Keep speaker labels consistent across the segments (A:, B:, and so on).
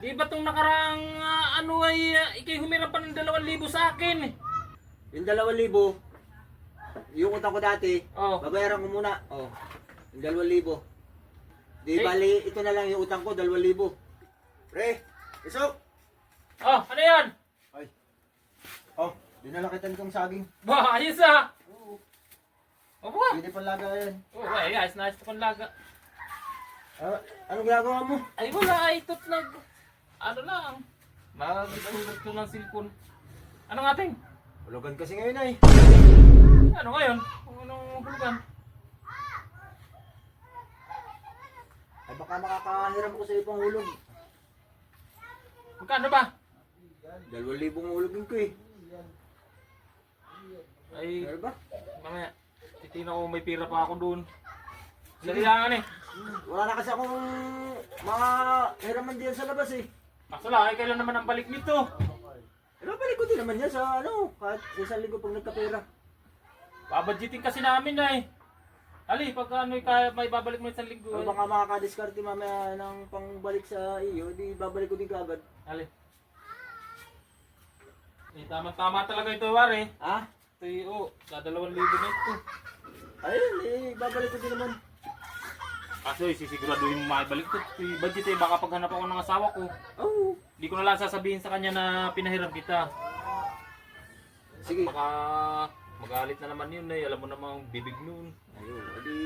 A: Di ba itong nakaraang ano ay ikay humiram pa ng 2,000 sa akin?
B: Yung 2,000, yung utang ko dati,
A: Oh.
B: babayaran ko muna. Oh, yung 2,000. Di
A: Eh.
B: bali, ito na lang yung utang ko, 2,000. Pre, isok!
A: Oh, ano yan?
B: Ay. Oh, dinalakitan kong saging.
A: Ba, ayos ah!
B: Oo.
A: O ba?
B: Hindi panlaga yan.
A: Oh, ay, ayos na ayos itong laga.
B: Anong ginagawa mo?
A: Ay wala, ay ito't ano lang. Mag-isulat ko ng cellphone. Ano nga ting?
B: Hulugan kasi ngayon ay.
A: Ano ngayon? Anong hulugan?
B: Ay baka makakahiram ko sa iyo pang hulog.
A: Magkano ba?
B: 2,000 hulogin ko eh.
A: Ay,
B: Ano ba?
A: mamaya. Titignan ko may pira pa ako doon. Salilangan eh.
B: Wala na kasi akong mga hiraman diyan sa labas eh.
A: Masala, ay kailan naman ang balik nito?
B: Pero balik ko din naman yan sa ano, kahit sa isang linggo pag nagkapera.
A: Babadgeting kasi namin na eh. Ali, pag ano kaya may babalik mo isang linggo.
B: O baka makakadiskarte mamaya ng pangbalik sa iyo, di babalik ko din kaagad.
A: Ali. Eh, tama-tama talaga ito, Wari.
B: Ha?
A: Ito yung, sa 2,000 na ito.
B: Ayun, eh, babalik ko din naman.
A: Kaso, sisiguraduhin mo maibalik ito. Ito budget eh, baka paghanap ako ng asawa ko.
B: Oo.
A: Hindi ko na lang sasabihin sa kanya na pinahiram kita.
B: Sige.
A: Baka magalit na naman yun eh. Alam mo namang bibig noon.
B: Ayun, edi...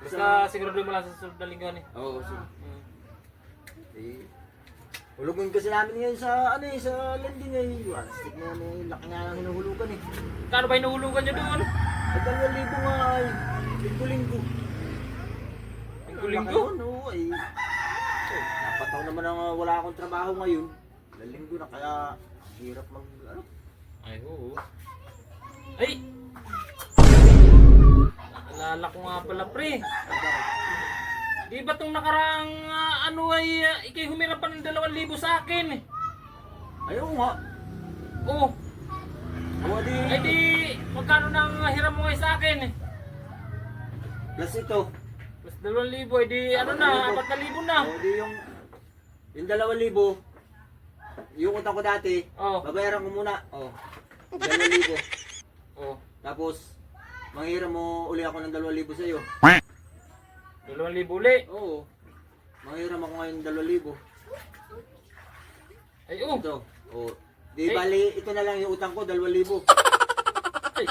A: Basta siguraduhin mo lang sa susunod na linggo eh.
B: Oo, sige.
A: Hmm.
B: Eh, hulugin kasi namin ngayon sa, ano eh, sa landing eh. Plastic na may laki nga ng hinuhulugan eh.
A: Kano ba inuhulugan nyo doon?
B: At 2,000 nga ay, linggo-linggo.
A: Linggo-linggo?
B: Oo, ay. Eh, napataw naman ang wala akong trabaho ngayon. Linggo na kaya hirap mag, ano.
A: Ay, oo. Ay! Naalala ko nga pala, pre. Di ba itong nakaraang ano ay ikay humiram pa ng 2,000 sa akin?
B: Ayaw nga.
A: Oo.
B: O di,
A: Ay di, magkano nang hiram mo ngayon sa akin?
B: plus ito.
A: Plus 2,000, ay di ano na, 4,000 na.
B: O di yung 2,000, yung utang ko dati,
A: Oh.
B: babayaran ko muna. Oh, 2,000.
A: Oh,
B: Tapos, manghiram mo uli ako ng 2,000 sa iyo.
A: 2,000 uli.
B: Oo. Manghiram ako ngayon ng 2,000.
A: Ay, oh.
B: Ito. Oh. Di
A: Eh.
B: bali, ito na lang yung utang ko, 2,000.
A: Ay,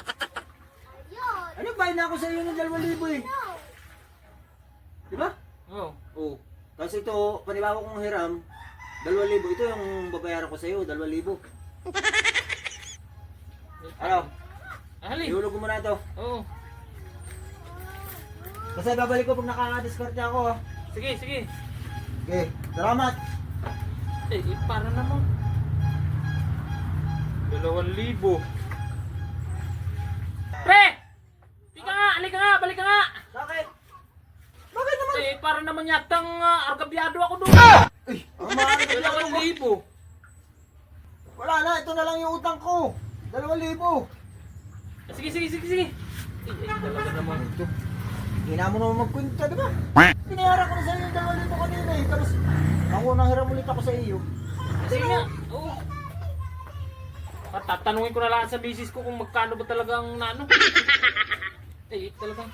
B: Ano bayad na ako sa iyo ng 2,000 eh? Di ba?
A: oh.
B: Oo. Tapos ito, panibago kong hiram, 2,000. Ito yung babayaran ko sa iyo, 2,000. Ano?
A: Ahali.
B: Ihulog mo na ito.
A: Oo.
B: Kasi babalik ko pag nakaka-discard ako ha.
A: Sige, sige.
B: Okay, salamat.
A: Eh, para naman. 2,000. Pre! Tika nga, halika nga, balik ka nga.
B: Bakit? Bakit naman?
A: Eh, para naman yatang argabyado ako doon.
B: Ay, ang mahal na
A: 2,000.
B: Wala na, ito na lang yung utang ko. 2,000.
A: Sige, sige, sige, sige. Eh, talaga naman.
B: Ito. Hindi na mo naman magkwenta, di ba? Pinayara ko na sa iyo yung 2,000 kanina eh. Tapos, ako nang hiram ulit ako sa iyo.
A: Sige nga, oo. Tatanungin ko na lang sa misis ko kung magkano ba talagang nano. Eh, talagang